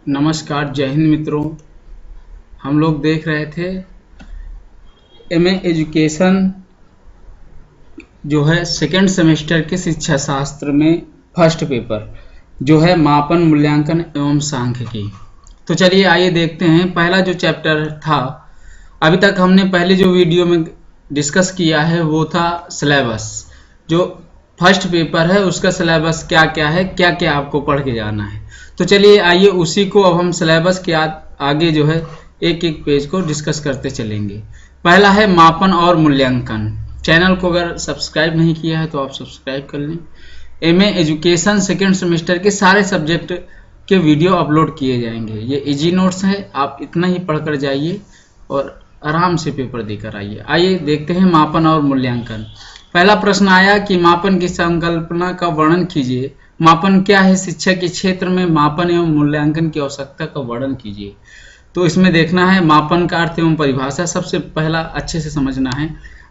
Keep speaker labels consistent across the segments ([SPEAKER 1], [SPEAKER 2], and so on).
[SPEAKER 1] नमस्कार, जय हिंद मित्रों। हम लोग देख रहे थे एमए एजुकेशन जो है सेकेंड सेमेस्टर के शिक्षा शास्त्र में फर्स्ट पेपर जो है मापन, मूल्यांकन एवं सांख्यिकी। तो चलिए आइए देखते हैं। पहला जो चैप्टर था, अभी तक हमने पहले जो वीडियो में डिस्कस किया है वो था सिलेबस। जो फर्स्ट पेपर है उसका सिलेबस क्या क्या है, क्या क्या आपको पढ़ के जाना है। तो चलिए आइए उसी को अब हम सिलेबस के आगे जो है एक एक पेज को डिस्कस करते चलेंगे। पहला है मापन और मूल्यांकन। चैनल को अगर सब्सक्राइब नहीं किया है तो आप सब्सक्राइब कर लें। एमए एजुकेशन सेकेंड सेमेस्टर के सारे सब्जेक्ट के वीडियो अपलोड किए जाएंगे। ये इजी नोट्स है, आप इतना ही पढ़कर जाइए और आराम से पेपर देकर आइए। आइए देखते हैं मापन और मूल्यांकन। पहला प्रश्न आया कि मापन की संकल्पना का वर्णन कीजिए। मापन क्या है? शिक्षा के क्षेत्र में मापन एवं मूल्यांकन की आवश्यकता का वर्णन कीजिए। तो इसमें देखना है मापन का अर्थ एवं परिभाषा। सबसे पहला अच्छे से समझना है।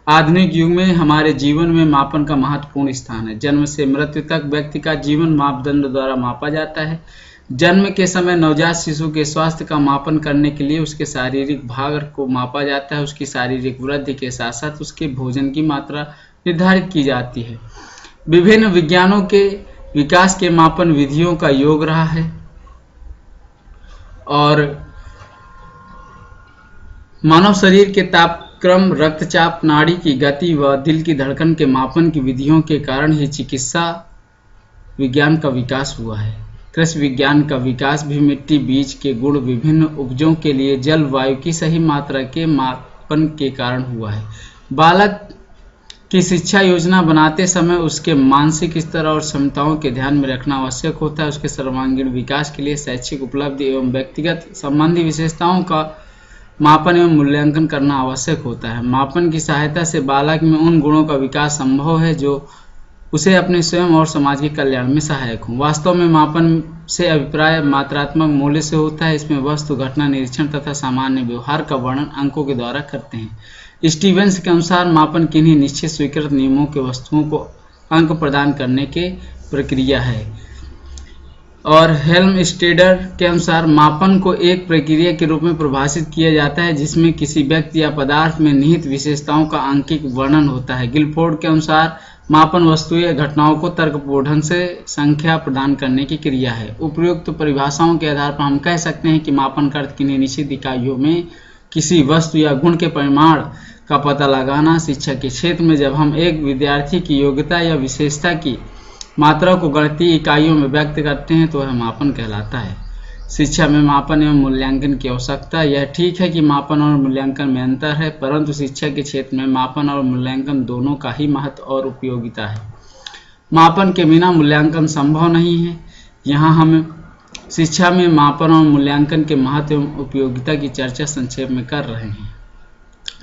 [SPEAKER 1] आधुनिक युग में हमारे जीवन में मापन का महत्वपूर्ण स्थान है। जन्म से मृत्यु तक व्यक्ति का जीवन मापदंड द्वारा मापा जाता है। जन्म के समय नवजात शिशु के स्वास्थ्य का मापन करने के लिए उसके शारीरिक भाग को मापा जाता है। उसकी शारीरिक वृद्धि के साथ साथ उसके भोजन की मात्रा निर्धारित की जाती है। विभिन्न विज्ञानों के विकास के मापन विधियों का योग रहा है और मानव शरीर के तापक्रम, रक्तचाप, नाड़ी की गति व दिल की धड़कन के मापन की विधियों के कारण ही चिकित्सा विज्ञान का विकास हुआ है। कृषि विज्ञान का विकास भी मिट्टी, बीज के गुण, विभिन्न उपजों के लिए जल, वायु की सही मात्रा के मापन के कारण हुआ है। बालक की शिक्षा योजना बनाते समय उसके मानसिक स्तर और क्षमताओं के ध्यान में रखना आवश्यक होता है। उसके सर्वांगीण विकास के लिए शैक्षिक उपलब्धि एवं व्यक्तिगत संबंधी विशेषताओं का मापन एवं मूल्यांकन करना आवश्यक होता है। मापन की सहायता से बालक में उन गुणों का विकास संभव है जो उसे अपने स्वयं और समाज के कल्याण में सहायक हों। वास्तव में मापन से अभिप्राय मात्रात्मक मूल्य से होता है। इसमें वस्तु, घटना, निरीक्षण तथा सामान्य व्यवहार का वर्णन अंकों के द्वारा करते हैं। स्टीवेंस के अनुसार मापन किन्हीं निश्चित स्वीकृत नियमों के वस्तुओं को अंक प्रदान करने की प्रक्रिया है। और हेल्मस्टेडर के अनुसार मापन को एक प्रक्रिया के रूप में परिभाषित किया जाता है जिसमें किसी व्यक्ति या पदार्थ में निहित विशेषताओं का आंकिक वर्णन होता है। गिलफोर्ड के अनुसार मापन वस्तु या घटनाओं को तर्कपूर्ण ढंग से संख्या प्रदान करने की क्रिया है। उपयुक्त परिभाषाओं के आधार पर हम कह सकते हैं कि मापन का अर्थ किन्हीं निश्चित इकाइयों में किसी वस्तु या गुण के परिमाण का पता लगाना। शिक्षा के क्षेत्र में जब हम एक विद्यार्थी की योग्यता या विशेषता की मात्रा को गणितीय इकाइयों में व्यक्त करते हैं तो वह मापन कहलाता है। शिक्षा में मापन एवं मूल्यांकन की आवश्यकता। यह ठीक है कि मापन और मूल्यांकन में अंतर है, परंतु शिक्षा के क्षेत्र में मापन और मूल्यांकन दोनों का ही महत्व और उपयोगिता है। मापन के बिना मूल्यांकन संभव नहीं है। यहाँ हम शिक्षा में मापन और मूल्यांकन के महत्व एवं उपयोगिता की चर्चा संक्षेप में कर रहे हैं।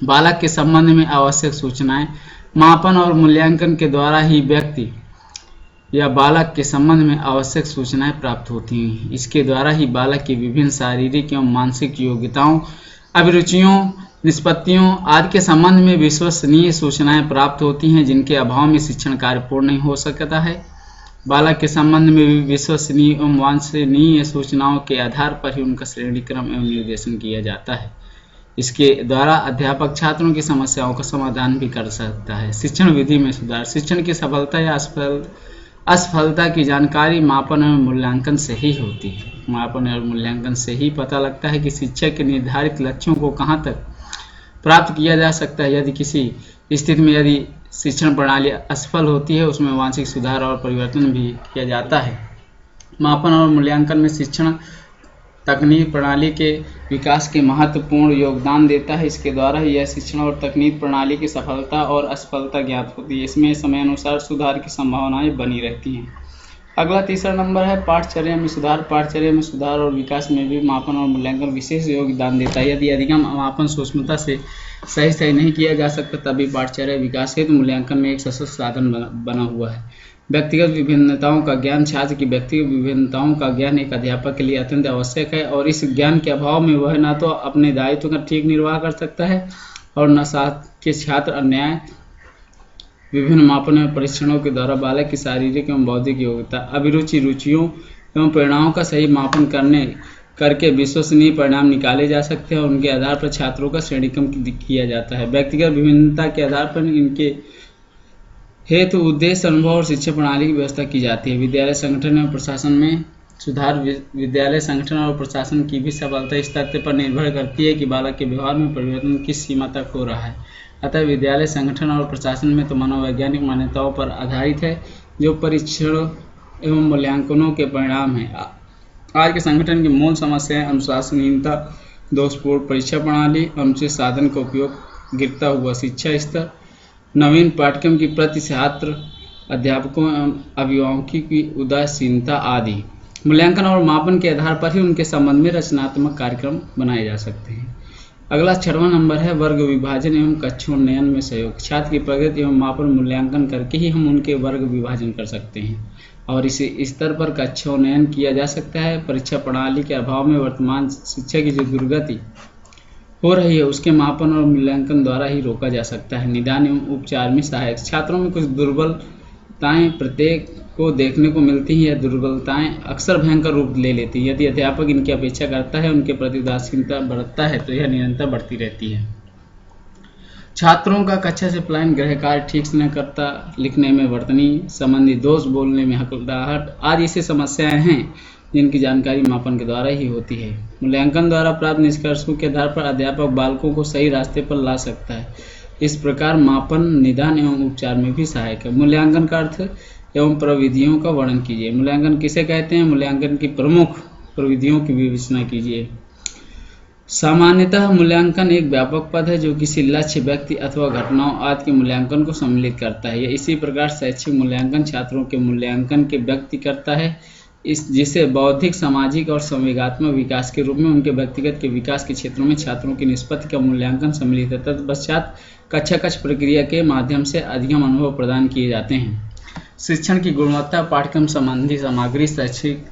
[SPEAKER 1] बालक के संबंध में आवश्यक सूचनाएं। मापन और मूल्यांकन के द्वारा ही व्यक्ति या बालक के संबंध में आवश्यक सूचनाएं प्राप्त होती हैं। इसके द्वारा ही बालक की विभिन्न शारीरिक एवं मानसिक योग्यताओं, अभिरुचियों, निष्पत्तियों आदि के संबंध में विश्वसनीय सूचनाएं प्राप्त होती हैं, जिनके अभाव में शिक्षण कार्य पूर्ण नहीं हो सकता है। बालक के संबंध में भी विश्वसनीय एवं वांछनीय सूचनाओं के आधार पर ही उनका श्रेणीक्रम एवं निर्देशन किया जाता है। इसके द्वारा अध्यापक छात्रों की समस्याओं का समाधान भी कर सकता है। शिक्षण विधि में सुधार। शिक्षण की सफलता या असफलता की जानकारी मापन और मूल्यांकन से ही होती है। मापन और मूल्यांकन से ही पता लगता है कि शिक्षा के निर्धारित लक्ष्यों को कहाँ तक प्राप्त किया जा सकता है। यदि किसी स्थिति में यदि शिक्षण प्रणाली असफल होती है, उसमें वांछित सुधार और परिवर्तन भी किया जाता है। मापन और मूल्यांकन में शिक्षण तकनीक प्रणाली के विकास के महत्वपूर्ण योगदान देता है। इसके द्वारा ही यह शिक्षण और तकनीक प्रणाली की सफलता और असफलता ज्ञात होती है। इसमें समय अनुसार सुधार की संभावनाएं बनी रहती हैं। अगला तीसरा नंबर है पाठचर्या में सुधार। पाठचर्या में सुधार और विकास में भी मापन और मूल्यांकन विशेष योगदान देता है। यदि अधिगम मापन सूक्ष्मता से सही नहीं किया जा सकता, तभी पाठचर्या विकास हेतु मूल्यांकन में एक सशक्त साधन बना हुआ है। व्यक्तिगत विभिन्नताओं का ज्ञान। छात्र की व्यक्तिगत विभिन्नताओं का ज्ञान एक अध्यापक के लिए अत्यंत आवश्यक है और इस ज्ञान के अभाव में वह न तो अपने दायित्व का ठीक निर्वाह कर सकता है और न साथ के छात्र अन्याय। विभिन्न मापन एवं परीक्षणों के द्वारा बालक की शारीरिक एवं बौद्धिक योग्यता, अभिरुचि, रुचियों एवं प्रेरणाओं का सही मापन करने करके विश्वसनीय परिणाम निकाले जा सकते हैं और उनके आधार पर छात्रों का श्रेणीक्रम किया जाता है। व्यक्तिगत विभिन्नता के आधार पर इनके हेतु उद्देश्य, अनुभव और शिक्षा प्रणाली की व्यवस्था की जाती है। विद्यालय संगठन और प्रशासन में सुधार। विद्यालय संगठन और प्रशासन की भी सफलता इस तथ्य पर निर्भर करती है कि बालक के व्यवहार में परिवर्तन किस सीमा तक हो रहा है। अतः विद्यालय संगठन और प्रशासन में तो मनोवैज्ञानिक मान्यताओं पर आधारित है जो परीक्षण एवं मूल्यांकनों के परिणाम हैं। आज के संगठन की मूल समस्याएं अनुशासनहीनता, दोषपूर्ण परीक्षा प्रणाली, अनुचित साधन का उपयोग, गिरता हुआ शिक्षा स्तर, नवीन पाठ्यक्रम की प्रति छात्र, अध्यापकों एवं अभिभावकों की उदासीनता आदि। मूल्यांकन और मापन के आधार पर ही उनके संबंध में रचनात्मक कार्यक्रम बनाए जा सकते हैं। अगला 6वां नंबर है वर्ग विभाजन एवं कक्षोन्नयन में सहयोग। छात्र की प्रगति एवं मापन मूल्यांकन करके ही हम उनके वर्ग विभाजन कर सकते हैं और इसी स्तर पर कक्षोन्नयन किया जा सकता है। परीक्षा प्रणाली के अभाव में वर्तमान शिक्षा की जो दुर्गति हो रही है उसके मापन और मूल्यांकन द्वारा ही रोका जा सकता है। निदान एवं उपचार में सहायक। छात्रों में कुछ दुर्बलताएं प्रत्येक को देखने को मिलती हैं। यह दुर्बलताएं अक्सर भयंकर रूप ले लेती हैं। यदि अध्यापक इनकी अपेक्षा करता है, उनके प्रति उदासीनता बरतता है तो यह निरंतर बढ़ती रहती है। छात्रों का कक्षा से पलायन, गृह कार्य ठीक से न करता, लिखने में वर्तनी संबंधी दोष, बोलने में हकलाहट आदि ऐसी समस्याएं हैं जिनकी जानकारी मापन के द्वारा ही होती है। मूल्यांकन द्वारा प्राप्त निष्कर्षों के आधार पर अध्यापक बालकों को सही रास्ते पर ला सकता है। इस प्रकार मापन निदान एवं उपचार में भी सहायक है। मूल्यांकन का अर्थ एवं प्रविधियों का वर्णन कीजिए। मूल्यांकन किसे कहते हैं? मूल्यांकन की प्रमुख प्रविधियों की विवेचना कीजिए। सामान्यतः मूल्यांकन एक व्यापक पद है जो किसी लक्ष्य, व्यक्ति अथवा घटनाओं आदि के मूल्यांकन को सम्मिलित करता है। यह इसी प्रकार शैक्षिक मूल्यांकन छात्रों के मूल्यांकन के व्यक्ति करता है, जिसे बौद्धिक, सामाजिक और संवेगात्मक विकास के रूप में उनके व्यक्तिगत के विकास के क्षेत्रों में छात्रों की निष्पत्ति का मूल्यांकन सम्मिलित है। तत्पश्चात कक्षा प्रक्रिया के माध्यम से अधिगम अनुभव प्रदान किए जाते हैं। शिक्षण की गुणवत्ता, पाठ्यक्रम संबंधी सामग्री, शैक्षिक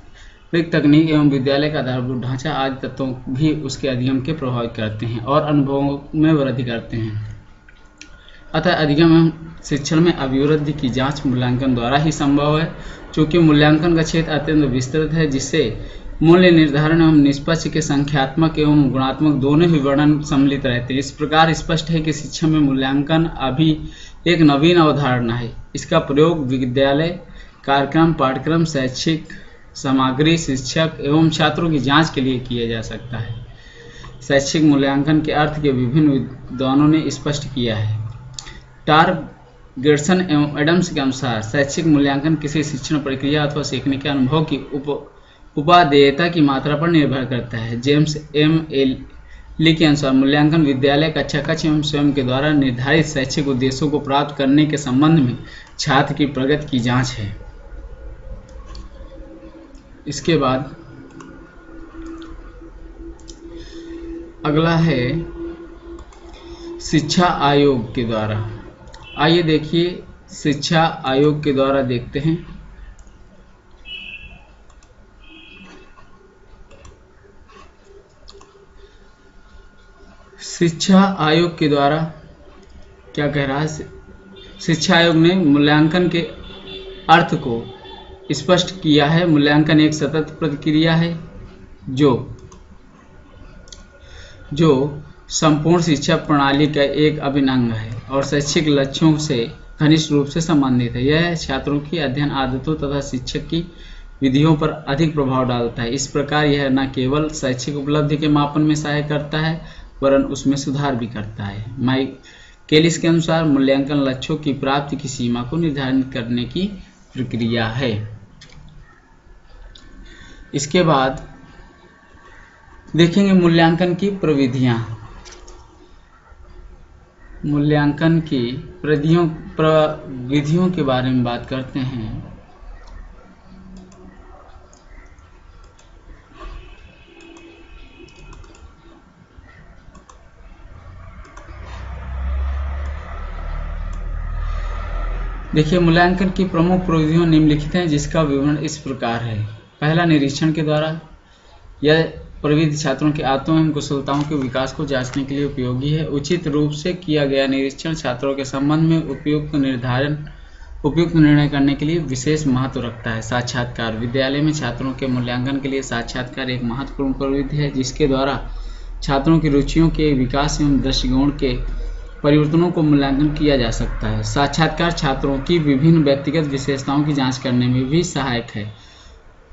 [SPEAKER 1] तकनीक एवं विद्यालय का आधारभूत ढांचा आदि तत्वों भी उसके अधिगम के प्रभावित करते हैं और अनुभवों में वृद्धि करते हैं। अतः अधिगम एवं शिक्षण में अभिवृद्धि की जांच मूल्यांकन द्वारा ही संभव है। चूँकि मूल्यांकन का क्षेत्र अत्यंत विस्तृत है, जिससे मूल्य निर्धारण एवं निष्पक्ष के संख्यात्मक एवं गुणात्मक दोनों ही वर्णन सम्मिलित रहते हैं। इस प्रकार स्पष्ट है कि शिक्षा में मूल्यांकन अभी एक नवीन अवधारणा है। इसका प्रयोग विद्यालय कार्यक्रम, पाठ्यक्रम, शैक्षिक सामग्री, शिक्षक एवं छात्रों की जांच के लिए किया जा सकता है। शैक्षिक मूल्यांकन के अर्थ के विभिन्न विद्वानों ने स्पष्ट किया है। टार, गिब्सन एवं एडम्स के अनुसार शैक्षिक मूल्यांकन किसी शिक्षण प्रक्रिया अथवा सीखने के अनुभव की उपादेयता की मात्रा पर निर्भर करता है। जेम्स एम ली के अनुसार मूल्यांकन विद्यालय, कक्षा एवं स्वयं के द्वारा निर्धारित शैक्षिक उद्देश्यों को प्राप्त करने के संबंध में छात्र की प्रगति की जांच है। इसके बाद अगला है शिक्षा आयोग के द्वारा। आइए देखिए शिक्षा आयोग के द्वारा देखते हैं। शिक्षा आयोग के द्वारा क्या कह रहा है? शिक्षा आयोग ने मूल्यांकन के अर्थ को स्पष्ट किया है। मूल्यांकन एक सतत प्रक्रिया है जो संपूर्ण शिक्षा प्रणाली का एक अभिन्न अंग है और शैक्षिक लक्ष्यों से घनिष्ठ रूप से संबंधित है। यह छात्रों की अध्ययन आदतों तथा शिक्षक की विधियों पर अधिक प्रभाव डालता है। इस प्रकार यह न केवल शैक्षिक उपलब्धि के मापन में सहायक करता है वरन उसमें सुधार भी करता है। माइकेलिस के अनुसार मूल्यांकन लक्ष्यों की प्राप्ति की सीमा को निर्धारित करने की प्रक्रिया है। इसके बाद देखेंगे मूल्यांकन की प्रविधियां। मूल्यांकन की प्रविधियों के बारे में बात करते हैं। देखिए मूल्यांकन की प्रमुख प्रविधियां निम्नलिखित हैं, जिसका विवरण इस प्रकार है। पहला, निरीक्षण के द्वारा। यह प्रविधि छात्रों की आदतों एवं कुशलताओं के विकास को जांचने के लिए उपयोगी है। उचित रूप से किया गया निरीक्षण छात्रों के संबंध में उपयुक्त उपयुक्त निर्णय करने के लिए विशेष महत्व रखता है। साक्षात्कार। विद्यालय में छात्रों के मूल्यांकन के लिए साक्षात्कार एक महत्वपूर्ण प्रवृत्ति है जिसके द्वारा छात्रों की रुचियों के विकास एवं दृष्टिकोण के परिवर्तनों को मूल्यांकन किया जा सकता है। साक्षात्कार छात्रों की विभिन्न व्यक्तिगत विशेषताओं की जांच करने में भी सहायक है।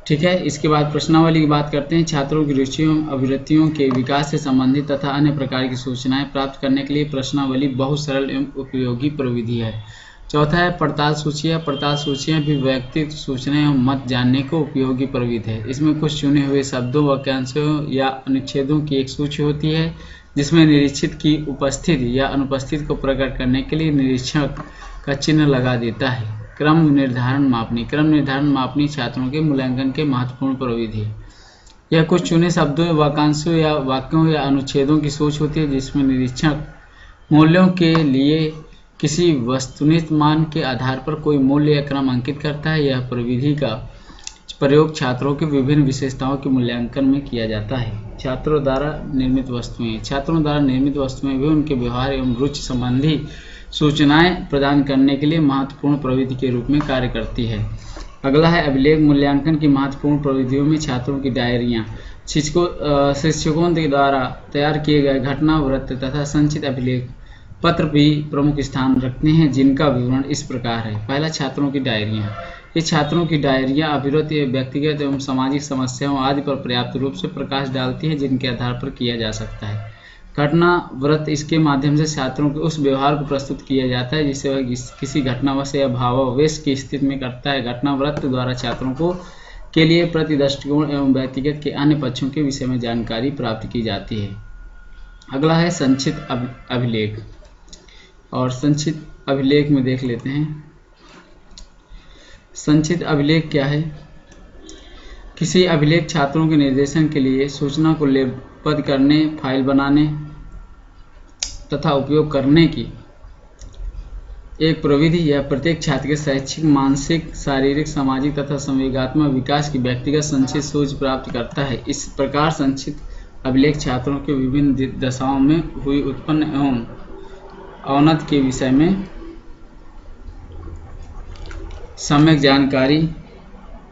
[SPEAKER 1] ठीक है, इसके बाद प्रश्नावली की बात करते हैं। छात्रों की रुचियों अभिरुचियों के विकास से संबंधित तथा अन्य प्रकार की सूचनाएं प्राप्त करने के लिए प्रश्नावली बहुत सरल एवं उपयोगी प्रविधि है। चौथा है पड़ताल सूचियाँ। पड़ताल सूचियाँ भी व्यक्तिगत सूचनाएं एवं मत जानने को उपयोगी प्रविधि है। इसमें कुछ चुने हुए शब्दों, वाक्यांशों या अनुच्छेदों की एक सूची होती है जिसमें निरीक्षित की उपस्थिति या अनुपस्थिति को प्रकट करने के लिए निरीक्षक का चिन्ह लगा देता है। क्रम निर्धारण मापनी। क्रम निर्धारण मापनी छात्रों के मूल्यांकन के महत्वपूर्ण प्रविधि है। यह कुछ चुने शब्दों, वाक्यांशों या वाक्यों या अनुच्छेदों की सूची होती है जिसमें निरीक्षक मूल्यों के लिए किसी वस्तुनिष्ठ मान के आधार पर कोई मूल्य या क्रम अंकित करता है। यह प्रविधि का प्रयोग छात्रों की विभिन्न विशेषताओं के मूल्यांकन में किया जाता है। छात्रों द्वारा निर्मित वस्तुएं। छात्रों द्वारा निर्मित वस्तुएं भी उनके व्यवहार एवं रुचि संबंधी सूचनाएं प्रदान करने के लिए महत्वपूर्ण प्रविधि के रूप में कार्य करती है। अगला है अभिलेख। मूल्यांकन की महत्वपूर्ण प्रविधियों में छात्रों की डायरियां, शिक्षकों द्वारा तैयार किए गए घटना वृत्त तथा संचित अभिलेख पत्र भी प्रमुख स्थान रखते हैं जिनका विवरण इस प्रकार है। पहला, छात्रों की डायरियां। ये छात्रों की डायरियां अभिरुचि, व्यक्तिगत एवं सामाजिक समस्याओं आदि पर पर्याप्त रूप से प्रकाश डालती है जिनके आधार पर किया जा सकता है। घटना वृत्त, इसके माध्यम से छात्रों के उस व्यवहार को प्रस्तुत किया जाता है जिसे वह किसी घटनावश या भावावेश की स्थिति में करता है। घटना वृत्त द्वारा छात्रों को के लिए प्रति दृष्टिकोण एवं व्यक्तिगत के अन्य पक्षों के विषय में जानकारी प्राप्त की जाती है। अगला है संचित अभिलेख। और संचित अभिलेख में देख लेते हैं। संचित अभिलेख क्या है? किसी अभिलेख छात्रों के निर्देशन के लिए सूचना को लेबद्ध करने, फाइल बनाने तथा उपयोग करने की एक प्रविधि। यह प्रत्येक छात्र के शैक्षिक, मानसिक, शारीरिक, सामाजिक तथा संवेगात्मक विकास की व्यक्तिगत संचित सूची प्राप्त करता है। इस प्रकार संचित अभिलेख छात्रों के विभिन्न दशाओं में हुई उत्पन्न एवं अवनति के विषय में सम्यक जानकारी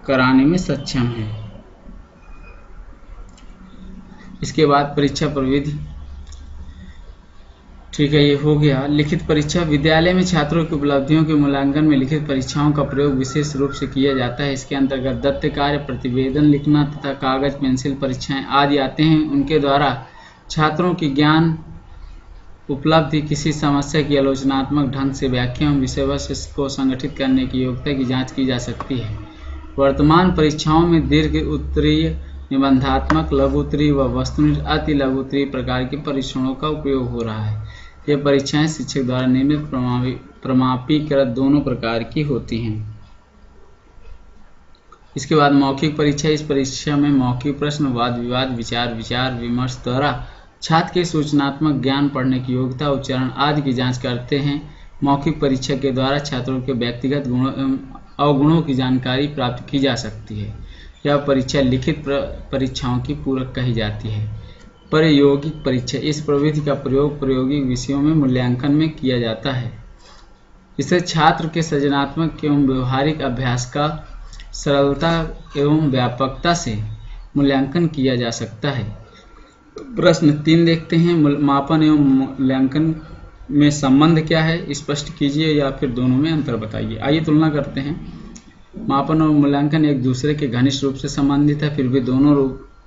[SPEAKER 1] कराने में सक्षम है। इसके बाद परीक्षा प्रविधि। ठीक है, ये हो गया। लिखित परीक्षा। विद्यालय में छात्रों की उपलब्धियों के मूल्यांकन में लिखित परीक्षाओं का प्रयोग विशेष रूप से किया जाता है। इसके अंतर्गत दत्त कार्य, प्रतिवेदन लिखना तथा कागज पेंसिल परीक्षाएं आदि आते हैं। उनके द्वारा छात्रों की ज्ञान उपलब्धि, किसी समस्या की आलोचनात्मक ढंग से व्याख्या एवं विषय वस्तु को संगठित करने की योग्यता की जांच की जा सकती है। वर्तमान परीक्षाओं में दीर्घ उत्तरीय, निबंधात्मक, लघु उत्तरीय व वस्तुनिष्ठ अति लघु उत्तरीय प्रकार के परीक्षणों का उपयोग हो रहा है। ये परीक्षाएं शिक्षक द्वारा निर्मित प्रमाणीकृत दोनों प्रकार की होती हैं। इसके बाद मौखिक परीक्षा। इस परीक्षा में मौखिक प्रश्न, वाद विवाद, विचार विमर्श द्वारा छात्र के सूचनात्मक ज्ञान, पढ़ने की योग्यता, उच्चारण आदि की जांच करते हैं। मौखिक परीक्षा के द्वारा छात्रों के व्यक्तिगत गुणों एवं अवगुणों की जानकारी प्राप्त की जा सकती है। यह परीक्षा लिखित परीक्षाओं की पूरक कही जाती है। प्रायोगिक परीक्षा। इस प्रविधि का प्रयोग प्रायोगिक विषयों में मूल्यांकन में किया जाता है। इससे छात्र के सृजनात्मक एवं व्यवहारिक अभ्यास का सरलता एवं व्यापकता से मूल्यांकन किया जा सकता है। प्रश्न 3 देखते हैं। मापन एवं मूल्यांकन में संबंध क्या है, स्पष्ट कीजिए या फिर दोनों में अंतर बताइए। आइए तुलना करते हैं। मापन और मूल्यांकन एक दूसरे के घनिष्ठ रूप से संबंधित है, फिर भी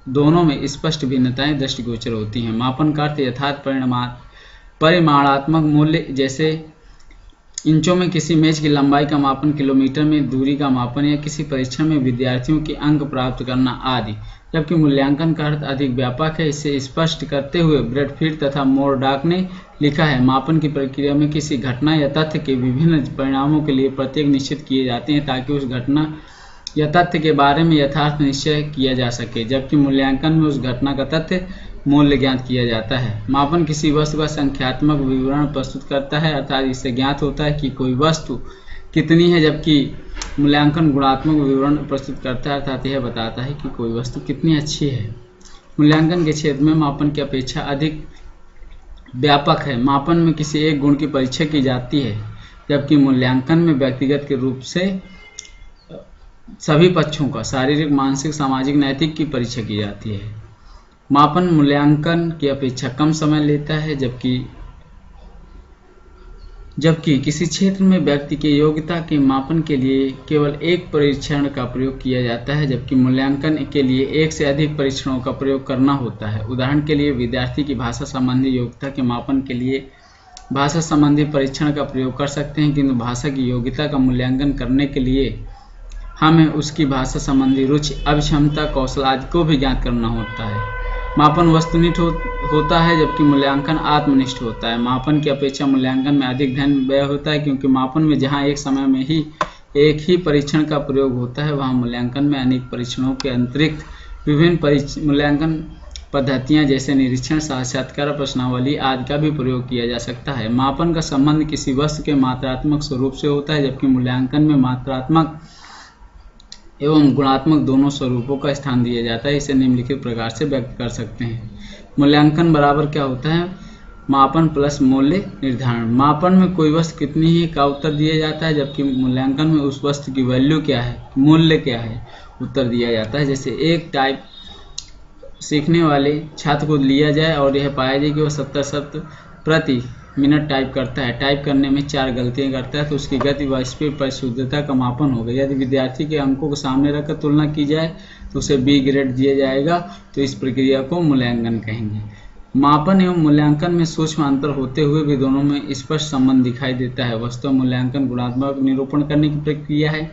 [SPEAKER 1] दोनों में स्पष्ट भिन्नताएं दृष्टिगोचर होती हैं। मापन का अर्थ यथार्थ परिमाणात्मक मूल्य, जैसे इंचों में किसी मेज की लंबाई का मापन, किलोमीटर में दूरी का मापन या किसी परीक्षण में विद्यार्थियों के अंक प्राप्त करना आदि। जबकि मूल्यांकन का अर्थ अधिक व्यापक है। इसे स्पष्ट करते हुए ब्रैडफील्ड तथा मोरडॉक ने लिखा है, मापन की प्रक्रिया में किसी घटना या तथ्य के विभिन्न परिणामों के लिए प्रत्येक निश्चित किए जाते हैं ताकि उस घटना या तथ्य के बारे में यथार्थ निश्चय किया जा सके। जबकि मूल्यांकन में उस घटना का तथ्य मूल्य ज्ञात किया जाता है। मापन किसी वस्तु का संख्यात्मक विवरण प्रस्तुत करता है, अर्थात इससे ज्ञात होता है कि कोई वस्तु कितनी है, जबकि मूल्यांकन गुणात्मक विवरण प्रस्तुत करता है, अर्थात यह बताता है कि कोई वस्तु कितनी अच्छी है। मूल्यांकन के क्षेत्र में मापन की अपेक्षा अधिक व्यापक है। मापन में किसी एक गुण की परीक्षा की जाती है, जबकि मूल्यांकन में व्यक्तिगत के रूप से सभी पक्षों का शारीरिक, मानसिक, सामाजिक, नैतिक की परीक्षा की जाती है। मापन मूल्यांकन की अपेक्षा कम समय लेता है, जबकि किसी क्षेत्र में व्यक्ति की योग्यता के मापन के लिए केवल एक परीक्षण का प्रयोग किया जाता है, जबकि मूल्यांकन के लिए एक से अधिक परीक्षणों का प्रयोग करना होता है। उदाहरण के लिए विद्यार्थी की भाषा संबंधी योग्यता के मापन के लिए भाषा संबंधी परीक्षण का प्रयोग कर सकते हैं, किंतु भाषा की योग्यता का मूल्यांकन करने के लिए हमें उसकी भाषा संबंधी रुचि, अभिक्षमता, कौशल आदि को भी ज्ञात करना होता है। मापन वस्तुनिष्ठ होता है, जबकि मूल्यांकन आत्मनिष्ठ होता है। मापन की अपेक्षा मूल्यांकन में अधिक धन व्यय होता है, क्योंकि मापन में जहां एक समय में ही एक ही परीक्षण का प्रयोग होता है, वहां मूल्यांकन में अनेक परीक्षणों के अतिरिक्त विभिन्न मूल्यांकन पद्धतियां जैसे निरीक्षण, साक्षात्कार, प्रश्नावली आदि का भी प्रयोग किया जा सकता है। मापन का संबंध किसी वस्तु के मात्रात्मक स्वरूप से होता है, जबकि मूल्यांकन में मात्रात्मक एवं गुणात्मक दोनों स्वरूपों का स्थान दिया जाता है। इसे निम्नलिखित प्रकार से व्यक्त कर सकते हैं। मूल्यांकन बराबर क्या होता है? मापन प्लस मूल्य निर्धारण। मापन में कोई वस्तु कितनी है का उत्तर दिया जाता है, जबकि मूल्यांकन में उस वस्तु की वैल्यू क्या है, मूल्य क्या है, उत्तर दिया जाता है। जैसे एक टाइप सीखने वाले छात्र को लिया जाए और यह पाया जाए कि वह 70 शब्द प्रति मिनट टाइप करता है, टाइप करने में 4 गलतियां करता है, तो उसकी गति व स्पीड पर शुद्धता का मापन होगा। यदि विद्यार्थी के अंकों को सामने रखकर तुलना की जाए तो उसे बी ग्रेड दिया जाएगा। तो इस प्रक्रिया को मूल्यांकन कहेंगे। मापन एवं मूल्यांकन में सूक्ष्म अंतर होते हुए भी दोनों में स्पष्ट संबंध दिखाई देता है। वस्तुतः मूल्यांकन गुणात्मक निरूपण करने की प्रक्रिया है,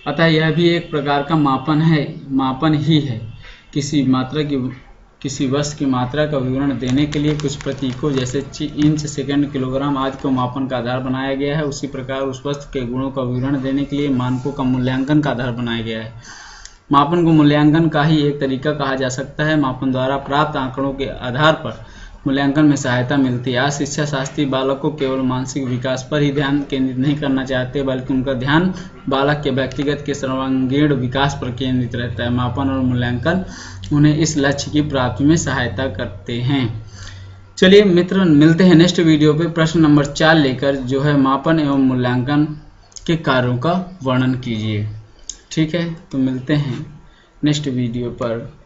[SPEAKER 1] अतः यह भी एक प्रकार का मापन ही है। किसी वस्तु की मात्रा का विवरण देने के लिए कुछ प्रतीकों जैसे इंच, सेकंड, किलोग्राम आदि को मापन का आधार बनाया गया है। उसी प्रकार उस वस्तु के गुणों का विवरण देने के लिए मानकों का मूल्यांकन का आधार बनाया गया है। मापन को मूल्यांकन का ही एक तरीका कहा जा सकता है। मापन द्वारा प्राप्त आंकड़ों के आधार पर मूल्यांकन में सहायता मिलती है। आज शिक्षा शास्त्री बालक को केवल मानसिक विकास पर ही ध्यान केंद्रित नहीं करना चाहते, बल्कि उनका ध्यान बालक के व्यक्तिगत के सर्वांगीण विकास पर केंद्रित रहता है। मापन और मूल्यांकन उन्हें इस लक्ष्य की प्राप्ति में सहायता करते हैं। चलिए मित्र, मिलते हैं नेक्स्ट वीडियो पे प्रश्न नंबर 4 लेकर, जो है मापन एवं मूल्यांकन के कार्यों का वर्णन कीजिए। ठीक है, तो मिलते हैं नेक्स्ट वीडियो पर।